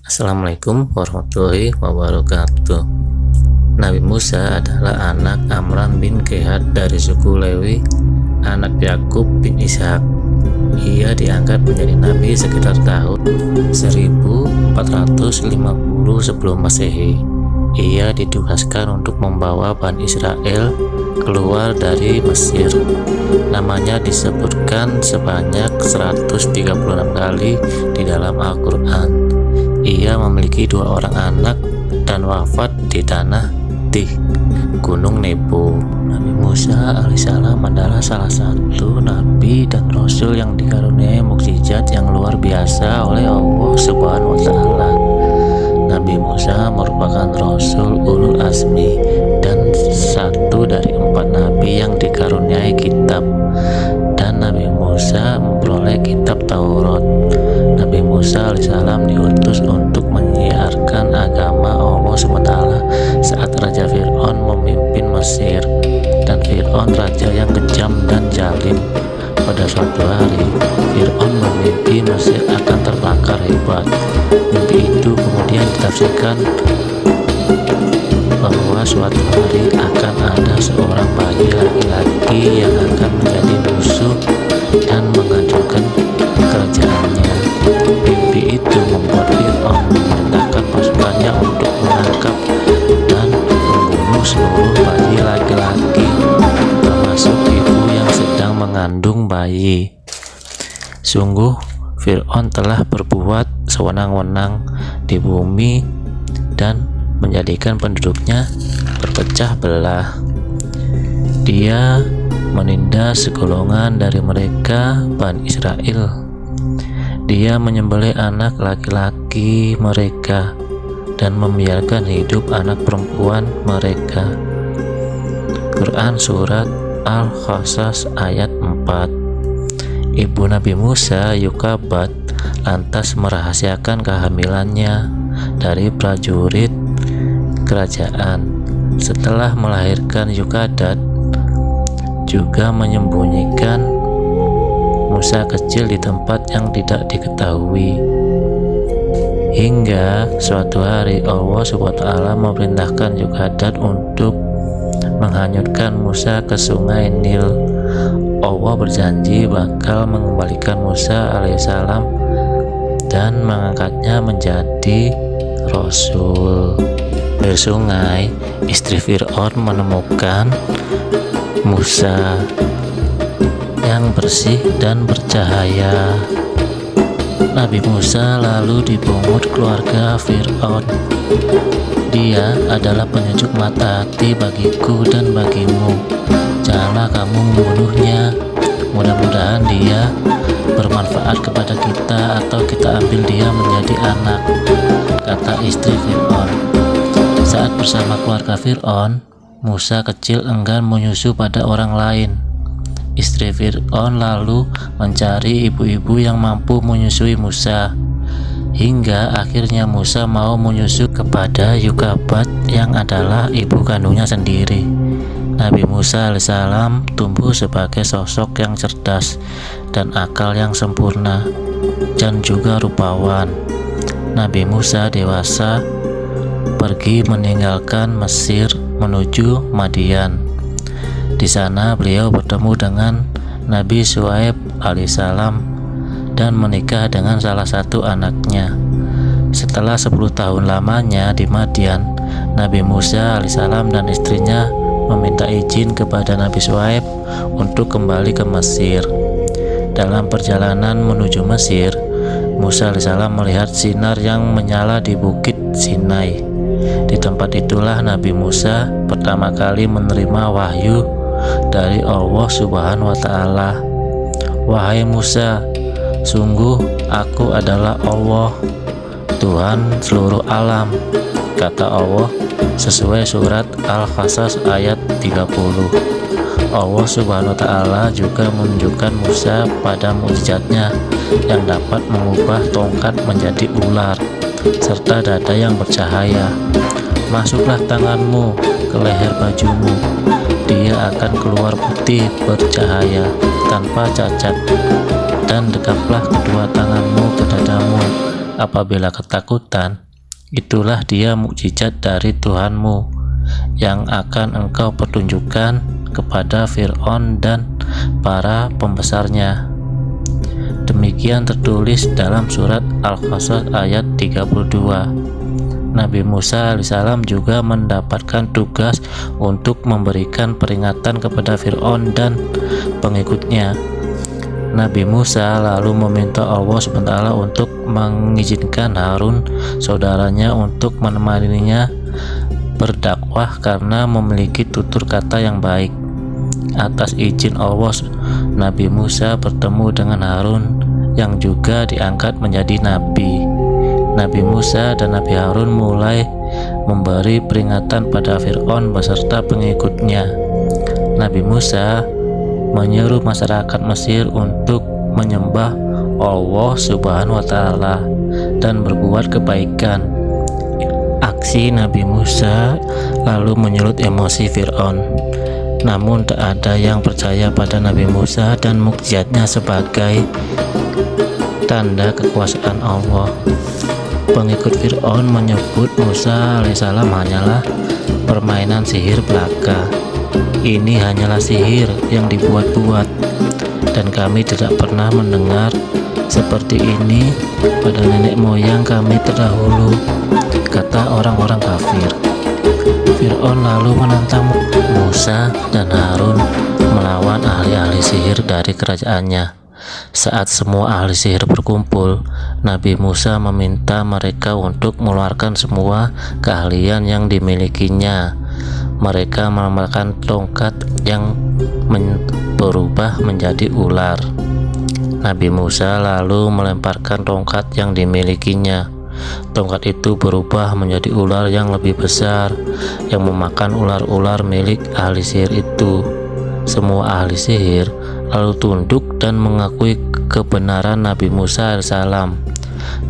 Assalamualaikum warahmatullahi wabarakatuh. Nabi Musa adalah anak Amran bin Kehat dari suku Lewi, anak Yakub bin Ishak. Ia diangkat menjadi nabi sekitar tahun 1450 sebelum Masehi. Ia ditugaskan untuk membawa Bani Israel keluar dari Mesir. Namanya disebutkan sebanyak 136 kali di dalam Al-Quran. Ia memiliki 2 orang anak dan wafat di tanah di Gunung Nebo. Nabi Musa alaihissalam adalah salah satu nabi dan rasul yang dikaruniai mukjizat yang luar biasa oleh Allah Subhanahu wa Ta'ala. Nabi Musa merupakan rasul ulul azmi dan satu dari 4 nabi yang dikaruniai kitab, dan Nabi Musa memperoleh kitab Taurat. Nabi Musa alaihissalam diutus untuk menyiarkan agama Allah SWT saat Raja Fir'aun memimpin Mesir, dan Fir'aun raja yang kejam dan zalim. Pada suatu hari, Fir'aun bermimpi Mesir akan terbakar hebat. Mimpi itu kemudian ditafsirkan bahwa suatu hari akan ada seorang bayi laki-laki yang akan menjadi musuh dan menghancurkan kerajaannya. Mimpi itu membuat Fir'aun memerintahkan pasukannya untuk menangkap dan membunuh seluruh bayi laki-laki, termasuk ibu yang sedang mengandung bayi. Sungguh, Fir'aun telah berbuat sewenang-wenang di bumi dan menjadikan penduduknya berpecah belah. Dia menindas segolongan dari mereka, Bani Israel. Dia menyembelih anak laki-laki mereka dan membiarkan hidup anak perempuan mereka. Quran Surat Al-Qasas ayat 4. Ibu Nabi Musa, Yokabat, lantas merahasiakan kehamilannya dari prajurit kerajaan. Setelah melahirkan Yokadat, juga menyembunyikan Musa kecil di tempat yang tidak diketahui. Hingga suatu hari Allah SWT memerintahkan Yokadat untuk menghanyutkan Musa ke sungai Nil. Allah berjanji bakal mengembalikan Musa alaihissalam dan mengangkatnya menjadi rasul. Di sungai, istri Fir'aun menemukan Musa yang bersih dan bercahaya. Nabi Musa lalu dipungut keluarga Fir'aun. Dia adalah penyejuk mata hati bagiku dan bagimu. Janganlah kamu membunuhnya. Mudah-mudahan dia bermanfaat kepada kita, atau kita ambil dia menjadi anak, kata istri Fir'aun. Saat bersama keluarga Fir'aun, Musa kecil enggan menyusu pada orang lain. Istri Fir'aun lalu mencari ibu-ibu yang mampu menyusui Musa, hingga akhirnya Musa mau menyusu kepada Yokabat yang adalah ibu kandungnya sendiri. Nabi Musa alaihissalam tumbuh sebagai sosok yang cerdas dan akal yang sempurna, dan juga rupawan. Nabi Musa dewasa pergi meninggalkan Mesir menuju Madian. Di sana beliau bertemu dengan Nabi Syuaib alaihissalam dan menikah dengan salah satu anaknya. Setelah 10 tahun lamanya di Madian, Nabi Musa alaihissalam dan istrinya meminta izin kepada Nabi Syuaib untuk kembali ke Mesir. Dalam perjalanan menuju Mesir, Musa alaihissalam melihat sinar yang menyala di bukit Sinai. Di tempat itulah Nabi Musa pertama kali menerima wahyu dari Allah Subhanahu wa Ta'ala. Wahai Musa, sungguh aku adalah Allah, Tuhan seluruh alam, kata Allah sesuai surat Al-Qasas ayat 30. Allah Subhanahu wa Ta'ala juga menunjukkan Musa pada mukjizatnya yang dapat mengubah tongkat menjadi ular serta dada yang bercahaya. Masuklah tanganmu ke leher bajumu, dia akan keluar putih bercahaya tanpa cacat, dan dekaplah kedua tanganmu ke dadamu, apabila ketakutan, itulah dia mukjizat dari Tuhanmu yang akan engkau pertunjukkan kepada Fir'aun dan para pembesarnya. Demikian tertulis dalam surat Al-Qasas ayat 32. Nabi Musa alaihissalam juga mendapatkan tugas untuk memberikan peringatan kepada Fir'aun dan pengikutnya. Nabi Musa lalu meminta Allah SWT untuk mengizinkan Harun saudaranya untuk menemaninya berdakwah karena memiliki tutur kata yang baik. Atas izin Allah, Nabi Musa bertemu dengan Harun yang juga diangkat menjadi nabi. Nabi Musa dan Nabi Harun mulai memberi peringatan pada Fir'aun beserta pengikutnya. Nabi Musa menyeru masyarakat Mesir untuk menyembah Allah Subhanahu wa Ta'ala dan berbuat kebaikan. Aksi Nabi Musa lalu menyulut emosi Fir'aun. Namun tak ada yang percaya pada Nabi Musa dan mukjizatnya sebagai tanda kekuasaan Allah. Pengikut Fir'aun menyebut Musa alaihissalam hanyalah permainan sihir belaka. Ini hanyalah sihir yang dibuat-buat, dan kami tidak pernah mendengar seperti ini pada nenek moyang kami terdahulu, kata orang-orang kafir. Fir'aun lalu menantang Musa dan Harun melawan ahli-ahli sihir dari kerajaannya. Saat semua ahli sihir berkumpul, Nabi Musa meminta mereka untuk mengeluarkan semua keahlian yang dimilikinya. Mereka memakan tongkat yang berubah menjadi ular. Nabi Musa lalu melemparkan tongkat yang dimilikinya. Tongkat itu berubah menjadi ular yang lebih besar yang memakan ular-ular milik ahli sihir itu. Semua ahli sihir lalu tunduk dan mengakui kebenaran Nabi Musa alaihissalam.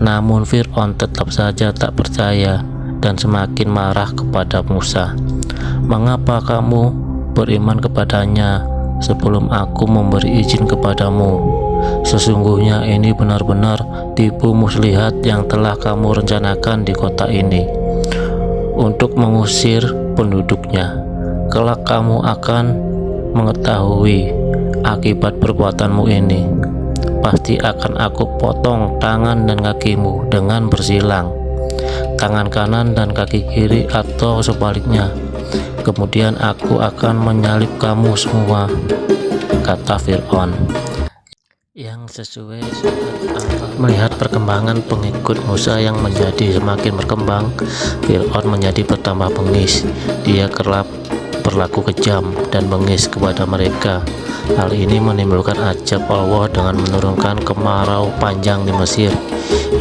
Namun Fir'aun tetap saja tak percaya dan semakin marah kepada Musa. Mengapa kamu beriman kepadanya sebelum aku memberi izin kepadamu? Sesungguhnya ini benar-benar tipu muslihat yang telah kamu rencanakan di kota ini untuk mengusir penduduknya. Kelak kamu akan mengetahui akibat perbuatanmu ini. Pasti akan aku potong tangan dan kakimu dengan bersilang, tangan kanan dan kaki kiri atau sebaliknya. Kemudian aku akan menyalib kamu semua, kata Fir'aun. Yang sesuai surat Al-Kahfi. Melihat perkembangan pengikut Musa yang menjadi semakin berkembang, Fir'aun menjadi bertambah bengis. Dia kerap berlaku kejam dan bengis kepada mereka. Hal ini menimbulkan ajab Allah dengan menurunkan kemarau panjang di Mesir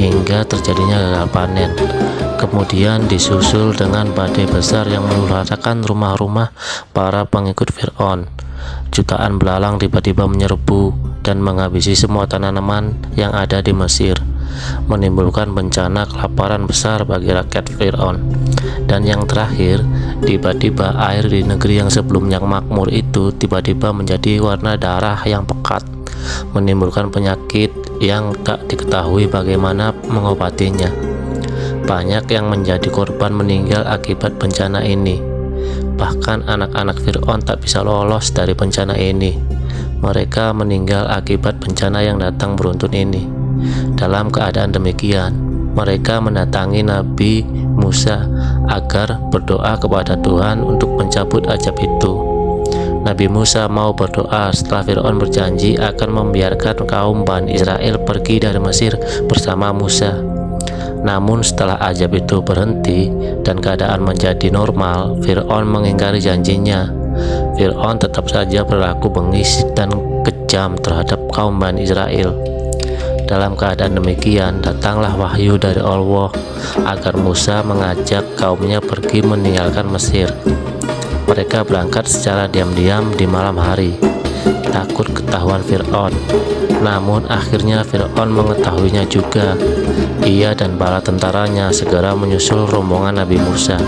hingga terjadinya gagal panen. Kemudian disusul dengan badai besar yang meluluhkan rumah-rumah para pengikut Fir'aun. Jutaan belalang tiba-tiba menyerbu dan menghabisi semua tanaman yang ada di Mesir, menimbulkan bencana kelaparan besar bagi rakyat Fir'aun. Dan yang terakhir, tiba-tiba air di negeri yang sebelumnya makmur itu tiba-tiba menjadi warna darah yang pekat, menimbulkan penyakit yang tak diketahui bagaimana mengobatinya. Banyak yang menjadi korban meninggal akibat bencana ini. Bahkan anak-anak Fir'aun tak bisa lolos dari bencana ini. Mereka meninggal akibat bencana yang datang beruntun ini. Dalam keadaan demikian, mereka mendatangi Nabi Musa agar berdoa kepada Tuhan untuk mencabut azab itu. Nabi Musa mau berdoa setelah Fir'aun berjanji akan membiarkan kaum Bani Israel pergi dari Mesir bersama Musa. Namun setelah azab itu berhenti dan keadaan menjadi normal, Fir'aun mengingkari janjinya. Fir'aun tetap saja berlaku bengis dan kejam terhadap kaum Bani Israel. Dalam keadaan demikian, datanglah wahyu dari Allah agar Musa mengajak kaumnya pergi meninggalkan Mesir. Mereka berangkat secara diam-diam di malam hari, takut ketahuan Fir'aun. Namun akhirnya Fir'aun mengetahuinya juga. Ia dan bala tentaranya segera menyusul rombongan Nabi Musa,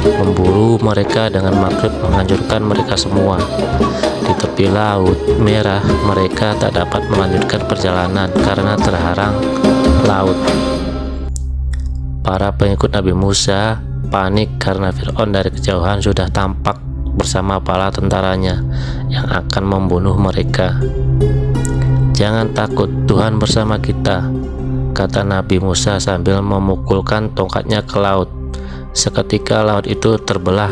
memburu mereka dengan maksud menghancurkan mereka semua. Di tepi laut merah, mereka tak dapat melanjutkan perjalanan karena terharang laut. Para pengikut Nabi Musa panik karena Fir'aun dari kejauhan sudah tampak bersama bala tentaranya yang akan membunuh mereka. "Jangan takut, Tuhan bersama kita," kata Nabi Musa sambil memukulkan tongkatnya ke laut. Seketika laut itu terbelah.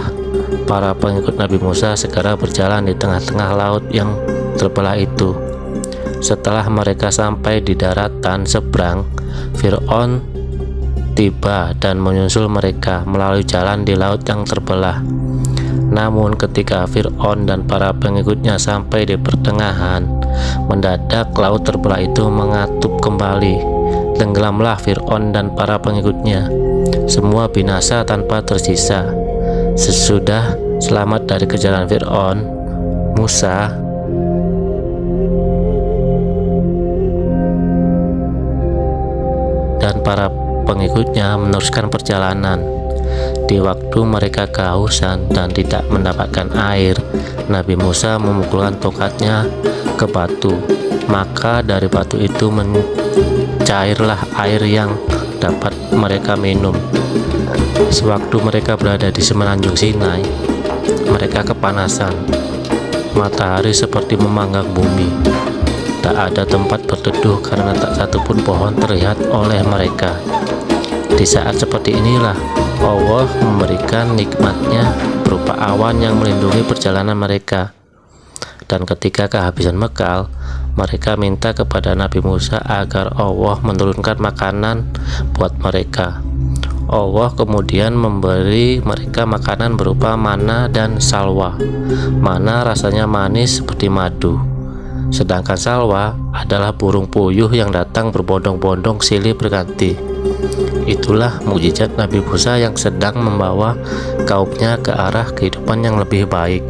Para pengikut Nabi Musa segera berjalan di tengah-tengah laut yang terbelah itu. Setelah mereka sampai di daratan seberang, Fir'aun tiba dan menyusul mereka melalui jalan di laut yang terbelah. Namun ketika Fir'aun dan para pengikutnya sampai di pertengahan, mendadak laut terbelah itu mengatup kembali. Tenggelamlah Fir'aun dan para pengikutnya. Semua binasa tanpa tersisa. Sesudah selamat dari kejaran Fir'aun, Musa dan para pengikutnya meneruskan perjalanan. Di waktu mereka kehausan dan tidak mendapatkan air, Nabi Musa memukulkan tongkatnya ke batu. Maka dari batu itu mencairlah air yang dapat mereka minum. Sewaktu mereka berada di semenanjung Sinai, mereka kepanasan. Matahari seperti memanggang bumi. Tak ada tempat berteduh karena tak satupun pohon terlihat oleh mereka. Di saat seperti inilah Allah memberikan nikmatnya berupa awan yang melindungi perjalanan mereka. Dan ketika kehabisan bekal, mereka minta kepada Nabi Musa agar Allah menurunkan makanan buat mereka. Allah kemudian memberi mereka makanan berupa mana dan salwa. Mana rasanya manis seperti madu, sedangkan salwa adalah burung puyuh yang datang berbondong-bondong silih berganti. Itulah mukjizat Nabi Musa yang sedang membawa kaumnya ke arah kehidupan yang lebih baik.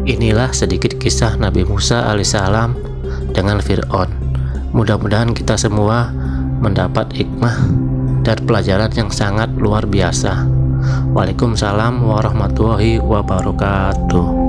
Inilah sedikit kisah Nabi Musa alaihissalam dengan Fir'aun. Mudah-mudahan kita semua mendapat hikmah dan pelajaran yang sangat luar biasa. Waalaikumsalam warahmatullahi wabarakatuh.